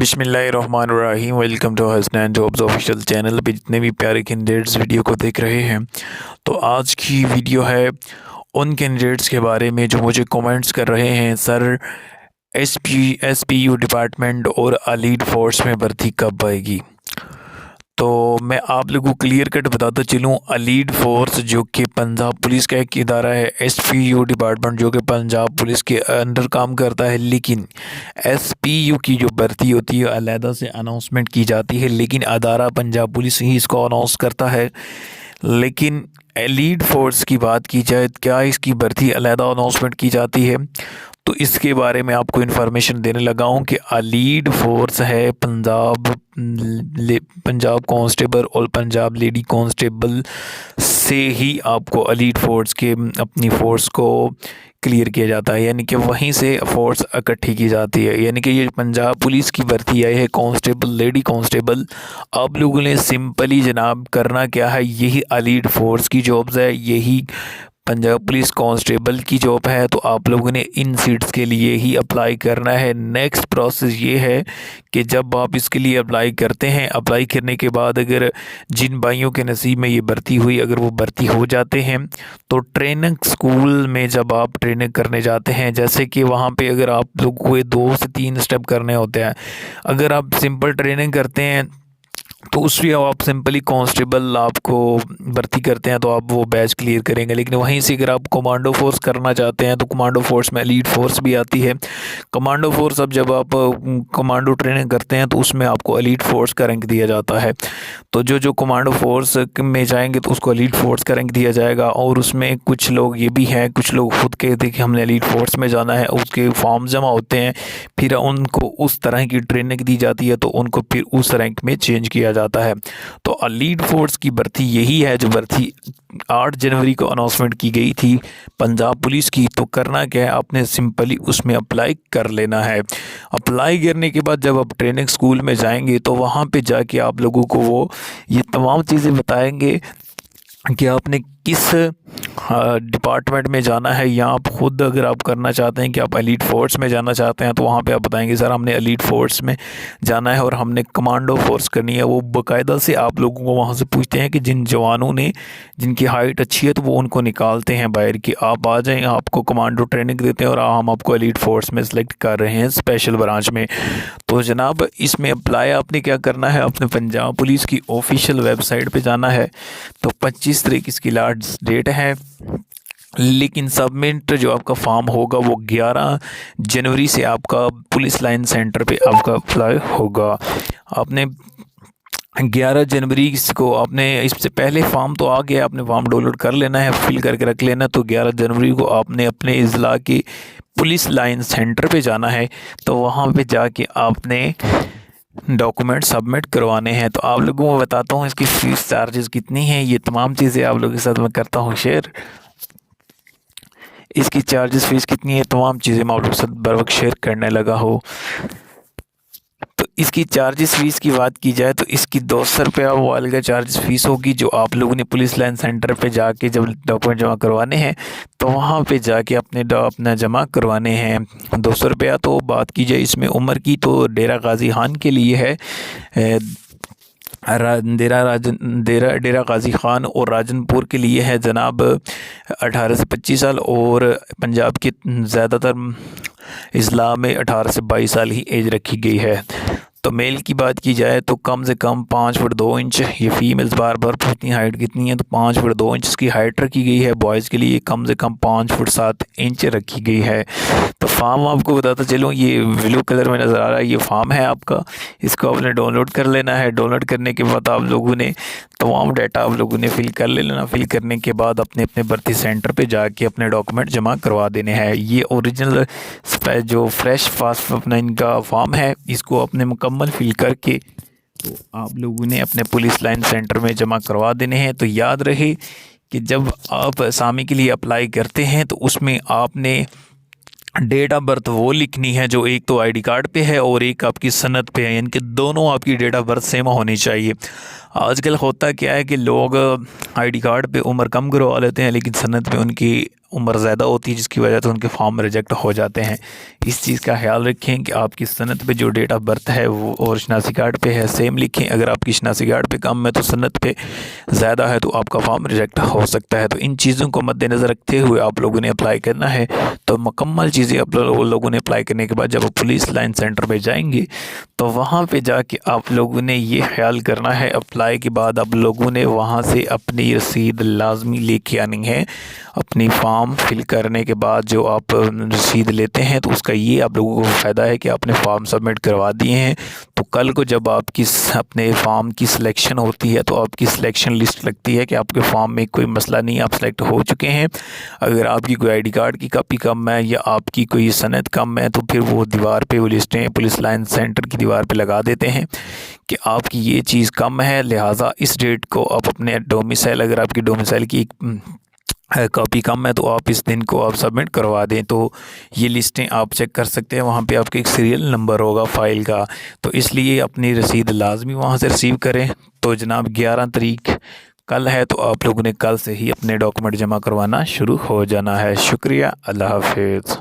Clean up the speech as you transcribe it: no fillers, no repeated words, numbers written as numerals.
बिस्मिल्लाहिर्रहमानिर्रहीम। Welcome to Hasnain jobs official channel पे जितने भी प्यारे कैंडिडेट्स वीडियो को देख रहे हैं, तो आज की वीडियो है उन कैंडिडेट्स के बारे में जो मुझे कमेंट्स कर रहे हैं, सर एसपीयू डिपार्टमेंट और अलीड फोर्स में भर्ती कब आएगी। तो मैं आप लोगों को क्लियर कट बताता चलूँ, अलीड फोर्स जो कि पंजाब पुलिस का एक इदारा है, एसपीयू डिपार्टमेंट जो कि पंजाब पुलिस के अंडर काम करता है, लेकिन एसपीयू की जो भर्ती होती है अलहदा से अनाउंसमेंट की जाती है, लेकिन अदारा पंजाब पुलिस ही इसको अनाउंस करता है। लेकिन एलीड फोर्स की बात की जाए, क्या इसकी भर्ती अलहदा अनाउंसमेंट की जाती है, तो इसके बारे में आपको इन्फॉर्मेशन देने लगा हूँ कि अलीड फोर्स है पंजाब कांस्टेबल और पंजाब लेडी कांस्टेबल से ही आपको अलीड फोर्स के अपनी फ़ोर्स को क्लियर किया जाता है, यानी कि वहीं से फ़ोर्स इकट्ठी की जाती है। यानी कि ये पंजाब पुलिस की भर्ती आई है कांस्टेबल लेडी कांस्टेबल। आप लोगों ने सिंपली जनाब करना क्या है, यही अलीड फोर्स की जॉब्स है, यही पंजाब पुलिस कांस्टेबल की जॉब है, तो आप लोगों ने इन सीट्स के लिए ही अप्लाई करना है। नेक्स्ट प्रोसेस ये है कि जब आप इसके लिए अप्लाई करते हैं, अप्लाई करने के बाद अगर जिन भाइयों के नसीब में ये भर्ती हुई, अगर वो भर्ती हो जाते हैं, तो ट्रेनिंग स्कूल में जब आप ट्रेनिंग करने जाते हैं, जैसे कि वहाँ पे अगर आप लोगों को 2 से 3 स्टेप करने होते हैं। अगर आप सिंपल ट्रेनिंग करते हैं तो उसमें आप सिंपली कांस्टेबल आपको भर्ती करते हैं तो आप वो बैच क्लियर करेंगे, लेकिन वहीं से अगर आप कमांडो फोर्स करना चाहते हैं तो कमांडो फोर्स में एलीड फोर्स भी आती है। कमांडो फोर्स अब जब आप कमांडो ट्रेनिंग करते हैं तो उसमें आपको एलीड फोर्स का रैंक दिया जाता है। तो जो कमांडो फोर्स में जाएंगे तो उसको एलीड फोर्स का रैंक दिया जाएगा। और उसमें कुछ लोग ये भी हैं, कुछ लोग खुद कहते हैं कि हमने एलीड फोर्स में जाना है, उसके फॉर्म जमा होते हैं, फिर उनको उस तरह की ट्रेनिंग दी जाती है तो उनको फिर उस रैंक में चेंज किया जाता है। तो अलीड फोर्स की भर्ती यही है जो भर्ती 8 जनवरी को अनाउंसमेंट की गई थी पंजाब पुलिस की। तो करना क्या है, आपने सिंपली उसमें अप्लाई कर लेना है। अप्लाई करने के बाद जब आप ट्रेनिंग स्कूल में जाएंगे तो वहाँ पे जाके आप लोगों को वो ये तमाम चीज़ें बताएंगे कि आपने किस डिपार्टमेंट में जाना है, या आप खुद अगर आप करना चाहते हैं कि आप एलीड फोर्स में जाना चाहते हैं तो वहाँ पे आप बताएंगे सर हमने एलीड फोर्स में जाना है और हमने कमांडो फोर्स करनी है। वो बाकायदा से आप लोगों को वहाँ से पूछते हैं कि जिन जवानों ने जिनकी हाइट अच्छी है तो वो उनको निकालते हैं बाहर कि आप आ जाएँ, आपको कमांडो ट्रेनिंग देते हैं और हम आपको एलीड फोर्स में सेलेक्ट कर रहे हैं स्पेशल ब्रांच में। तो जनाब इसमें अप्लाई आपने क्या करना है, अपने पंजाब पुलिस की ऑफिशियल वेबसाइट पर जाना है। तो 25 तारीख इसकी लास्ट डेट है, लेकिन सबमिट जो आपका फॉर्म होगा वो 11 जनवरी से आपका पुलिस लाइन सेंटर पे आपका अप्लाई होगा। आपने 11 जनवरी को आपने इससे पहले फॉर्म तो आ गया, आपने फॉर्म डाउनलोड कर लेना है, फिल करके रख लेना। तो 11 जनवरी को आपने अपने इज़ला के पुलिस लाइन सेंटर पे जाना है, तो वहाँ पे जाके आपने डॉक्यूमेंट सबमिट करवाने हैं। तो आप लोगों को बताता हूँ इसकी फ़ीस चार्जेस कितनी हैं, ये तमाम चीज़ें आप लोगों के साथ मैं करता हूँ शेयर। इसकी चार्जेस फ़ीस कितनी है, तमाम चीज़ें मैं आप लोगों के साथ बर वक्त शेयर करने लगा हो। तो इसकी चार्जेस फ़ीस की बात की जाए तो इसकी 200 रुपया वो अलग चार्जेस फ़ीस होगी, जो आप लोगों ने पुलिस लाइन सेंटर पे जाके जब डॉक्यूमेंट जमा करवाने हैं तो वहाँ पे जाके अपना जमा करवाने हैं 200 रुपया। तो बात की जाए इसमें उम्र की तो डेरा गाजी खान के लिए है डेरा गाजी खान, और राजनपुर के लिए है जनाब 18 से 25 साल, और पंजाब के ज़्यादातर इस्लाम में 18 से 22 साल ही एज रखी गई है। तो मेल की बात की जाए तो कम से कम 5 फुट 2 इंच, ये फीमेल्स बार बार पूछती हैं हाइट कितनी है, तो 5 फुट 2 इंच की हाइट रखी गई है। बॉयज़ के लिए कम से कम 5 फुट 7 इंच रखी गई है। तो फॉर्म आपको बताता चलूँ, ये ब्लू कलर में नज़र आ रहा है, ये फॉर्म है आपका, इसको आपने डाउनलोड कर लेना है। डाउनलोड करने के बाद आप लोगों ने तमाम डाटा आप लोगों ने फिल कर लेना। फिल करने के बाद अपने अपने भर्ती सेंटर पे जाके अपने डॉक्यूमेंट जमा करवा देने हैं। ये ओरिजिनल जो फ्रेश फास्ट अपना इनका फॉर्म है, इसको अपने मुकम्मल फिल करके तो आप लोगों ने अपने पुलिस लाइन सेंटर में जमा करवा देने हैं। तो याद रहे कि जब आप असामी के लिए अप्लाई करते हैं तो उसमें आपने डेट ऑफ बर्थ वो लिखनी है जो एक तो आईडी कार्ड पे है और एक आपकी सनद पे है, यानी कि दोनों आपकी डेट ऑफ बर्थ सेम होनी चाहिए। आजकल होता क्या है कि लोग आईडी कार्ड पे उम्र कम करवा लेते हैं लेकिन सनद पे उनकी उम्र ज़्यादा होती है, जिसकी वजह से उनके फॉर्म रिजेक्ट हो जाते हैं। इस चीज़ का ख्याल रखें कि आपकी सनद पे जो डेट ऑफ बर्थ है वो और शनासी कार्ड पे है सेम लिखें। अगर आपकी शनासी कार्ड पे कम है तो सनद पे ज़्यादा है तो आपका फॉर्म रिजेक्ट हो सकता है। तो इन चीज़ों को मद्देनज़र रखते हुए आप लोगों ने अप्लाई करना है। तो मुकम्मल चीज़ें आप लोगों ने अप्लाई करने के बाद जब आप पुलिस लाइन सेंटर पे जाएंगे तो वहाँ पे जाके आप लोगों ने ये ख्याल करना है, अप्लाई के बाद आप लोगों ने वहाँ से अपनी रसीद लाजमी लेके आनी है। अपनी फॉर्म फिल करने के बाद जो आप रसीद लेते हैं तो उसका ये आप लोगों को फ़ायदा है कि आपने फॉर्म सबमिट करवा दिए हैं। तो कल को जब आपकी अपने फॉर्म की सिलेक्शन होती है तो आपकी सिलेक्शन लिस्ट लगती है कि आपके फॉर्म में कोई मसला नहीं, आप सेलेक्ट हो चुके हैं। अगर आपकी कोई आईडी कार्ड की कापी कम है या आपकी कोई सनद कम है तो फिर वो दीवार पे वो लिस्टें पुलिस लाइन सेंटर की दीवार पे लगा देते हैं कि आपकी ये चीज़ कम है, लिहाजा इस डेट को आप अपने डोमिसाइल, अगर आपकी डोमिसाइल की कॉपी कम है तो आप इस दिन को आप सबमिट करवा दें। तो ये लिस्टें आप चेक कर सकते हैं, वहाँ पे आपके एक सीरियल नंबर होगा फ़ाइल का। तो इसलिए अपनी रसीद लाजमी वहाँ से रिसीव करें। तो जनाब 11 तारीख कल है, तो आप लोगों ने कल से ही अपने डॉक्यूमेंट जमा करवाना शुरू हो जाना है। शुक्रिया, अल्लाह हाफिज़।